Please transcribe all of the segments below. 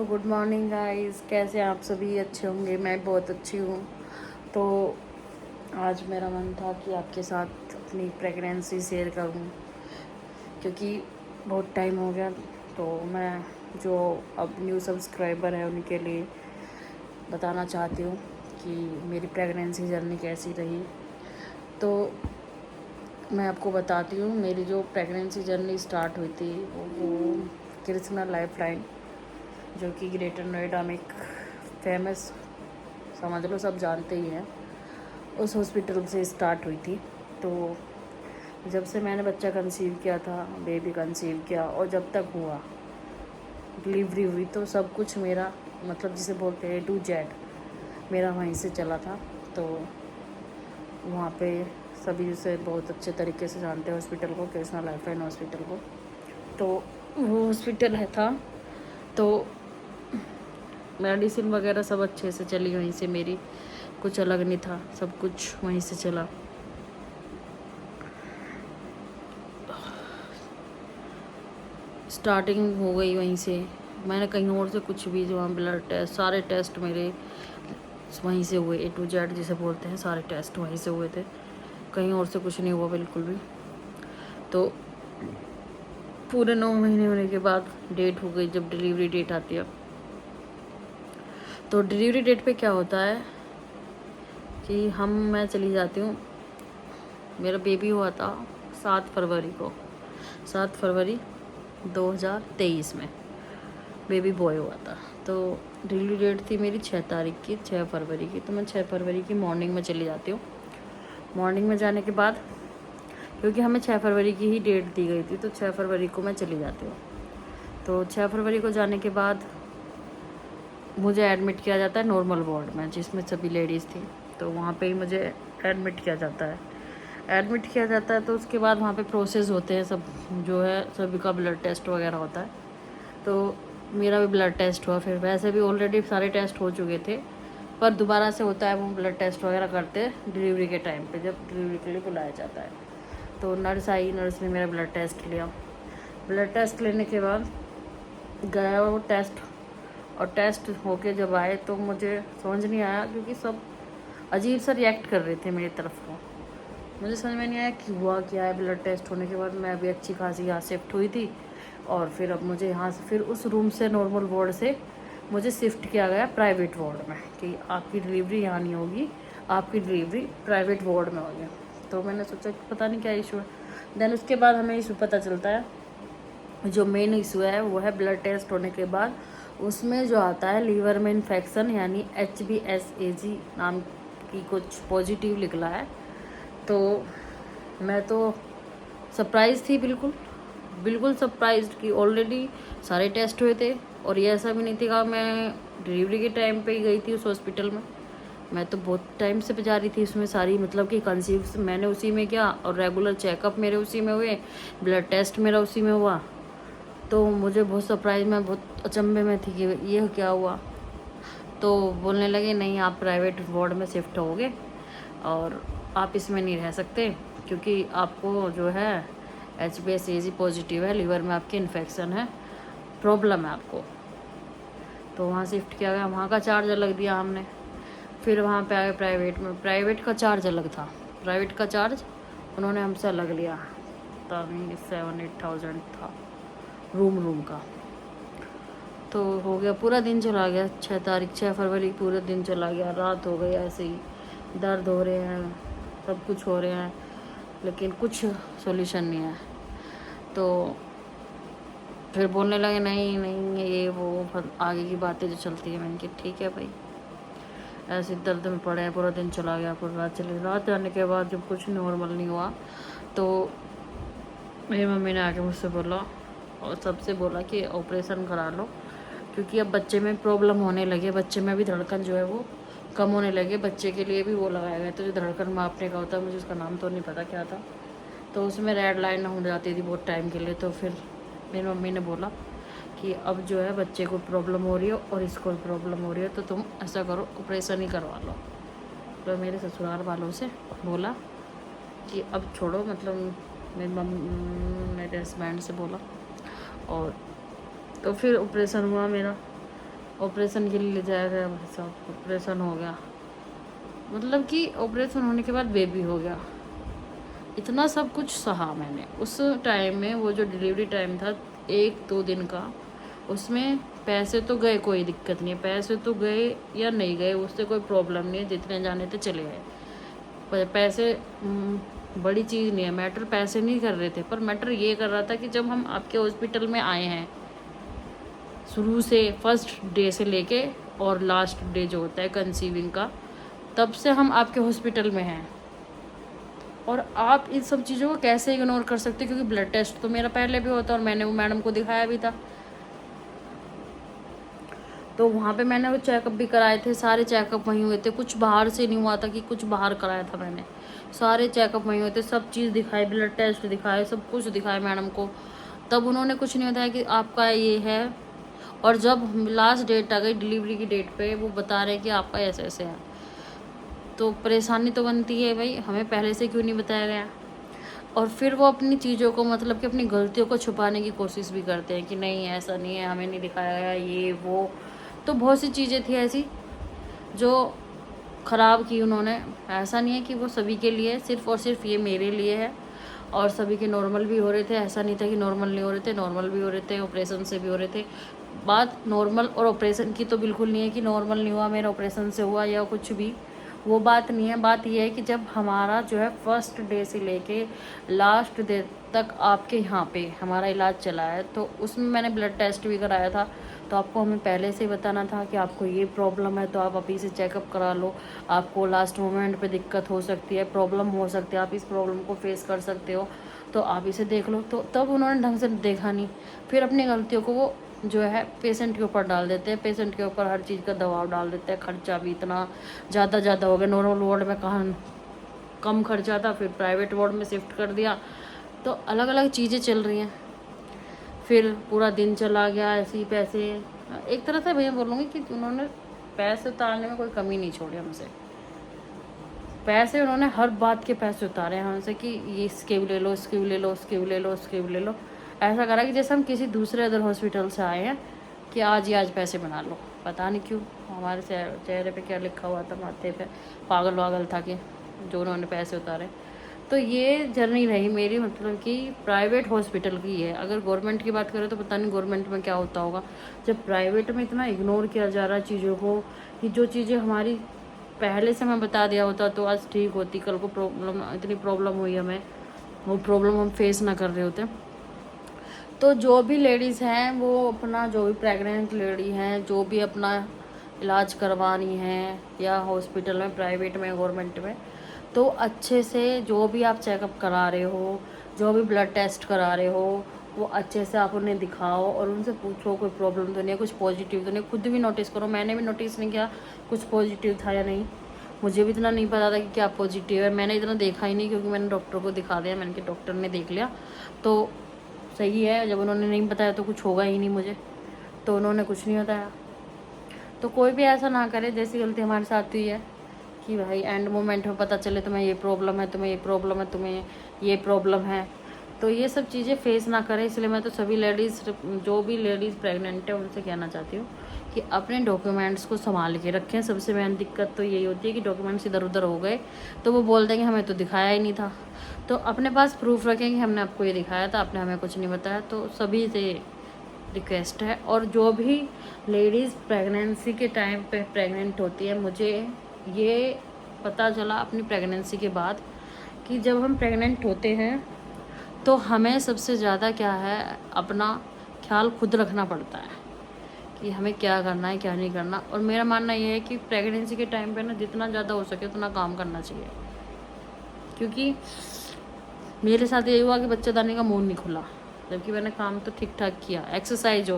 Good morning guys. कैसे आप सभी? अच्छे होंगे, मैं बहुत अच्छी हूँ। तो आज मेरा मन था कि आपके साथ अपनी प्रेगनेंसी शेयर करूँ, क्योंकि बहुत टाइम हो गया। तो मैं जो अब न्यू सब्सक्राइबर है उनके लिए बताना चाहती हूँ कि मेरी प्रेगनेंसी जर्नी कैसी रही। तो मैं आपको बताती हूँ, मेरी जो प्रेगनेंसी जर्नी स्टार्ट हुई थी वो कृष्णा लाइफलाइन, जो कि ग्रेटर नोएडा में एक फेमस, समझ लो सब जानते ही हैं, उस हॉस्पिटल से स्टार्ट हुई थी। तो जब से मैंने बच्चा कंसीव किया था, बेबी कंसीव किया, और जब तक हुआ डिलीवरी हुई, तो सब कुछ मेरा, मतलब जिसे बोलते हैं A to Z, मेरा वहीं से चला था। तो वहाँ पे सभी उसे बहुत अच्छे तरीके से जानते हैं हॉस्पिटल को, कृष्णा लाइफलाइन हॉस्पिटल को। तो वो हॉस्पिटल है था, तो मेडिसिन वगैरह सब अच्छे से चली वहीं से, मेरी कुछ अलग नहीं था, सब कुछ वहीं से चला। स्टार्टिंग हो गई वहीं से, मैंने कहीं और से कुछ भी, जो वहाँ ब्लड टेस्ट, सारे टेस्ट मेरे वहीं से हुए। A to Z जिसे बोलते हैं, सारे टेस्ट वहीं से हुए थे, कहीं और से कुछ नहीं हुआ बिल्कुल भी। तो पूरे 9 महीने होने के बाद डेट हो गई, जब डिलीवरी डेट आती है। तो डिलीवरी डेट पे क्या होता है कि मैं चली जाती हूँ। मेरा बेबी हुआ था 7 फरवरी को, 7 फरवरी 2023 में बेबी बॉय हुआ था। तो डिलीवरी डेट थी मेरी 6 तारीख की, 6 फरवरी की। तो मैं 6 फरवरी की मॉर्निंग में चली जाती हूँ। मॉर्निंग में जाने के बाद, क्योंकि हमें 6 फरवरी की ही डेट दी गई थी, तो 6 फरवरी को मैं चली जाती हूँ। तो 6 फरवरी को जाने के बाद मुझे एडमिट किया जाता है नॉर्मल वार्ड में, जिसमें सभी लेडीज़ थी। तो वहाँ पे ही मुझे एडमिट किया जाता है। एडमिट किया जाता है तो उसके बाद वहाँ पे प्रोसेस होते हैं, सब जो है सभी का ब्लड टेस्ट वगैरह होता है। तो मेरा भी ब्लड टेस्ट हुआ। फिर वैसे भी ऑलरेडी सारे टेस्ट हो चुके थे, पर दोबारा से होता है वो ब्लड टेस्ट वगैरह करते हैं डिलीवरी के टाइम पे, जब डिलीवरी के लिए बुलाया जाता है। तो नर्स आई, नर्स ने मेरा ब्लड टेस्ट लिया। ब्लड टेस्ट लेने के बाद गया वो टेस्ट, और टेस्ट होके जब आए तो मुझे समझ नहीं आया, क्योंकि सब अजीब सा रिएक्ट कर रहे थे मेरी तरफ को। मुझे समझ में नहीं आया कि हुआ क्या है। ब्लड टेस्ट होने के बाद मैं अभी अच्छी खासी यहाँ शिफ्ट हुई थी, और फिर अब मुझे यहाँ से, फिर उस रूम से, नॉर्मल वार्ड से मुझे शिफ्ट किया गया प्राइवेट वार्ड में, कि आपकी डिलीवरी यहाँ नहीं होगी, आपकी डिलीवरी प्राइवेट वार्ड में होगी। तो मैंने सोचा कि पता नहीं क्या इशू है। देन उसके बाद हमें इशू पता चलता है, जो मेन इशू है वो है ब्लड टेस्ट होने के बाद उसमें जो आता है लीवर में इन्फेक्शन, यानी HBsAg नाम की कुछ पॉजिटिव निकला है। तो मैं तो सरप्राइज़ थी, बिल्कुल बिल्कुल सरप्राइज्ड, कि ऑलरेडी सारे टेस्ट हुए थे, और ये ऐसा भी नहीं था कि मैं डिलीवरी के टाइम पे ही गई थी उस हॉस्पिटल में। मैं तो बहुत टाइम से जा रही थी उसमें, सारी मतलब कि कंसीव मैंने उसी में किया, और रेगुलर चेकअप मेरे उसी में हुए, ब्लड टेस्ट मेरा उसी में हुआ। तो मुझे बहुत सरप्राइज, मैं बहुत अचंभे में थी कि ये क्या हुआ। तो बोलने लगे नहीं, आप प्राइवेट वार्ड में शिफ्ट होगे और आप इसमें नहीं रह सकते, क्योंकि आपको जो है HBsAg पॉजिटिव है, लीवर में आपके इन्फेक्शन है, प्रॉब्लम है आपको। तो वहाँ शिफ्ट किया गया, वहाँ का चार्ज अलग दिया हमने। फिर वहाँ पे आए प्राइवेट में, प्राइवेट का चार्ज अलग था, प्राइवेट का चार्ज उन्होंने हमसे अलग लिया, तभी 7-8 थाउजेंड था रूम का। तो हो गया, पूरा दिन चला गया, 6 फरवरी पूरा दिन चला गया, रात हो गई, ऐसे ही दर्द हो रहे हैं, सब कुछ हो रहे हैं, लेकिन कुछ सॉल्यूशन नहीं है। तो फिर बोलने लगे नहीं नहीं, ये वो आगे की बातें जो चलती है। मैंने कहा ठीक है भाई, ऐसे दर्द में पड़े हैं, पूरा दिन चला गया, पूरी रात चली। रात जाने के बाद जब कुछ नॉर्मल नहीं हुआ, तो मेरी मम्मी ने आके मुझसे बोला, और सबसे बोला कि ऑपरेशन करा लो, क्योंकि अब बच्चे में प्रॉब्लम होने लगे, बच्चे में भी धड़कन जो है वो कम होने लगे। बच्चे के लिए भी वो लगाया गया, तो जो धड़कन मापने का होता है, मुझे उसका नाम तो नहीं पता क्या था, तो उसमें रेड लाइन हो जाती थी बहुत टाइम के लिए। तो फिर मेरी मम्मी ने बोला कि अब जो है बच्चे को प्रॉब्लम हो रही है और इसको प्रॉब्लम हो रही है, तो तुम ऐसा करो, ऑपरेशन ही करवा लो। तो मेरे ससुराल वालों से बोला कि अब छोड़ो, मतलब मेरे हस्बैंड से बोला, और तो फिर ऑपरेशन हुआ मेरा। ऑपरेशन के लिए ले जाया गया, भाई साहब ऑपरेशन हो गया, मतलब कि ऑपरेशन होने के बाद बेबी हो गया। इतना सब कुछ सहा मैंने उस टाइम में। वो जो डिलीवरी टाइम था 1-2 दिन का, उसमें पैसे तो गए, कोई दिक्कत नहीं है, पैसे तो गए या नहीं गए उससे कोई प्रॉब्लम नहीं है, जितने जाने थे चले गए। पर पैसे बड़ी चीज़ नहीं है, मैटर पैसे नहीं कर रहे थे, पर मैटर ये कर रहा था कि जब हम आपके हॉस्पिटल में आए हैं, शुरू से फर्स्ट डे से लेके और लास्ट डे जो होता है कंसीविंग का, तब से हम आपके हॉस्पिटल में हैं, और आप इन सब चीज़ों को कैसे इग्नोर कर सकते? क्योंकि ब्लड टेस्ट तो मेरा पहले भी होता और मैंने वो मैडम को दिखाया भी था। तो वहाँ पे मैंने वो चेकअप भी कराए थे, सारे चेकअप वहीं हुए थे, कुछ बाहर से नहीं हुआ था कि कुछ बाहर कराया था मैंने, सारे चेकअप वहीं हुए थे, सब चीज़ दिखाई, ब्लड टेस्ट दिखाए, सब कुछ दिखाया मैडम को। तब उन्होंने कुछ नहीं बताया कि आपका ये है। और जब लास्ट डेट आ गई डिलीवरी की डेट पे, वो बता रहे कि आपका ऐसे ऐसे है, तो परेशानी तो बनती है भाई, हमें पहले से क्यों नहीं बताया गया? और फिर वो अपनी चीज़ों को, मतलब कि अपनी गलतियों को छुपाने की कोशिश भी करते हैं कि नहीं ऐसा नहीं है, हमें नहीं दिखाया गया, ये वो। तो बहुत सी चीज़ें थी ऐसी जो ख़राब की उन्होंने। ऐसा नहीं है कि वो सभी के लिए, सिर्फ़ और सिर्फ ये मेरे लिए है, और सभी के नॉर्मल भी हो रहे थे। ऐसा नहीं था कि नॉर्मल नहीं हो रहे थे, नॉर्मल भी हो रहे थे, ऑपरेशन से भी हो रहे थे। बात नॉर्मल और ऑपरेशन की तो बिल्कुल नहीं है कि नॉर्मल नहीं हुआ मेरा ऑपरेशन से हुआ या कुछ भी, वो बात नहीं है। बात ये है कि जब हमारा जो है फर्स्ट डे से लेके लास्ट डे तक आपके यहाँ पे हमारा इलाज चला है, तो उसमें मैंने ब्लड टेस्ट भी कराया था। तो आपको हमें पहले से बताना था कि आपको ये प्रॉब्लम है, तो आप अभी से चेकअप करा लो, आपको लास्ट मोमेंट पे दिक्कत हो सकती है, प्रॉब्लम हो सकती है, आप इस प्रॉब्लम को फेस कर सकते हो, तो आप इसे देख लो। तो तब उन्होंने ढंग से देखा नहीं, फिर अपनी गलतियों को वो जो है पेशेंट के ऊपर डाल देते हैं, पेशेंट के ऊपर हर चीज़ का दबाव डाल देते हैं। खर्चा भी इतना ज़्यादा हो गया, नॉर्मल वार्ड में कहाँ कम खर्चा था, फिर प्राइवेट वार्ड में शिफ्ट कर दिया, तो अलग अलग चीज़ें चल रही हैं। फिर पूरा दिन चला गया ऐसे ही। पैसे एक तरह से भैया बोलूँगी कि उन्होंने पैसे उतारने में कोई कमी नहीं छोड़ी हमसे। पैसे उन्होंने हर बात के पैसे उतारे हैं हमसे कि ये इसके भी ले लो, इसके भी ले लो, उसके भी ले लो, उसके भी ले लो। ऐसा करा कि जैसे हम किसी दूसरे अदर हॉस्पिटल से आए हैं कि आज ही आज पैसे बना लो। पता नहीं क्यों हमारे चेहरे पे क्या लिखा हुआ था, माथे पे पागल वागल था कि जो उन्होंने पैसे उतारे। तो ये जर्नी रही मेरी, मतलब कि प्राइवेट हॉस्पिटल की है। अगर गवर्नमेंट की बात करें तो पता नहीं गवर्नमेंट में क्या होता होगा, जब प्राइवेट में इतना इग्नोर किया जा रहा है चीज़ों को, कि जो चीज़ें हमारी पहले से हमें बता दिया होता तो आज ठीक होती। कल को प्रॉब्लम, इतनी प्रॉब्लम हुई हमें, वो प्रॉब्लम हम फेस ना कर रहे होते। तो जो भी लेडीज़ हैं वो अपना, जो भी प्रेग्नेंट लेडी हैं, जो भी अपना इलाज करवानी है या हॉस्पिटल में, प्राइवेट में, गवर्नमेंट में, तो अच्छे से जो भी आप चेकअप करा रहे हो, जो भी ब्लड टेस्ट करा रहे हो, वो अच्छे से आप उन्हें दिखाओ और उनसे पूछो कोई प्रॉब्लम तो नहीं है, कुछ पॉजिटिव तो नहीं। खुद भी नोटिस करो, मैंने भी नोटिस नहीं किया कुछ पॉजिटिव था या नहीं। मुझे भी इतना नहीं पता था कि क्या पॉजिटिव है, मैंने इतना देखा ही नहीं, क्योंकि मैंने डॉक्टर को दिखा दिया, मैंने कि डॉक्टर ने देख लिया तो सही है। जब उन्होंने नहीं बताया तो कुछ होगा ही नहीं मुझे, तो उन्होंने कुछ नहीं बताया। तो कोई भी ऐसा ना करे जैसी गलती हमारे साथ हुई है कि भाई एंड मोमेंट में पता चले तुम्हें ये प्रॉब्लम है, तुम्हें ये प्रॉब्लम है, तुम्हें ये प्रॉब्लम है। तो ये सब चीज़ें फेस ना करें। इसलिए मैं तो सभी लेडीज़, जो भी लेडीज़ प्रेग्नेंट है, उनसे कहना चाहती हूँ कि अपने डॉक्यूमेंट्स को संभाल के रखें। सबसे मेन दिक्कत तो यही होती है कि डॉक्यूमेंट्स इधर उधर हो गए तो वो बोलते हैं कि हमें तो दिखाया ही नहीं था। तो अपने पास प्रूफ रखें कि हमने आपको ये दिखाया था, आपने हमें कुछ नहीं बताया। तो सभी से रिक्वेस्ट है। और जो भी लेडीज़ प्रेगनेंसी के टाइम पे प्रेग्नेंट होती है, मुझे ये पता चला अपनी प्रेगनेंसी के बाद कि जब हम प्रेग्नेंट होते हैं तो हमें सबसे ज़्यादा क्या है, अपना ख्याल खुद रखना पड़ता है कि हमें क्या करना है, क्या नहीं करना। और मेरा मानना ये है कि प्रेगनेंसी के टाइम पे ना जितना ज़्यादा हो सके उतना काम करना चाहिए, क्योंकि मेरे साथ ये हुआ कि बच्चेदानी का मुंह नहीं खुला, जबकि मैंने काम तो ठीक ठाक किया। एक्सरसाइज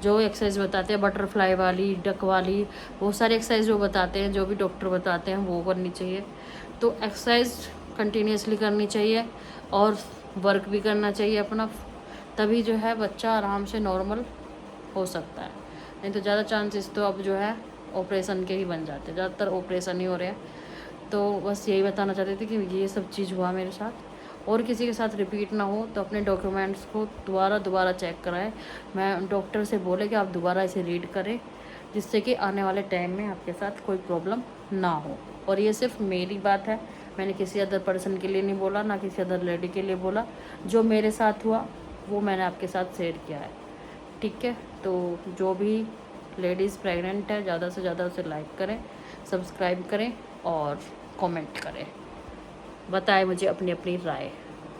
जो एक्सरसाइज बताते हैं, बटरफ्लाई वाली, डक वाली, बहुत सारी एक्सरसाइज जो बताते हैं, जो भी डॉक्टर बताते हैं, वो करनी चाहिए। तो एक्सरसाइज कंटिन्यूसली करनी चाहिए और वर्क भी करना चाहिए अपना, तभी जो है बच्चा आराम से नॉर्मल हो सकता है। नहीं तो ज़्यादा चांसेस तो अब जो है ऑपरेशन के ही बन जाते हैं, ज़्यादातर ऑपरेशन ही हो रहे हैं। तो बस यही बताना चाहते थे कि ये सब चीज़ हुआ मेरे साथ, और किसी के साथ रिपीट ना हो। तो अपने डॉक्यूमेंट्स को दोबारा चेक कराएं। मैं डॉक्टर से बोले कि आप दोबारा इसे रीड करें जिससे कि आने वाले टाइम में आपके साथ कोई प्रॉब्लम ना हो। और ये सिर्फ मेरी बात है, मैंने किसी अदर पर्सन के लिए नहीं बोला, ना किसी अदर लेडी के लिए बोला। जो मेरे साथ हुआ वो मैंने आपके साथ शेयर किया है, ठीक है। तो जो भी लेडीज़ प्रेग्नेंट है ज़्यादा से ज़्यादा उसे लाइक करें, सब्सक्राइब करें और कमेंट करें, बताएं मुझे अपनी अपनी राय।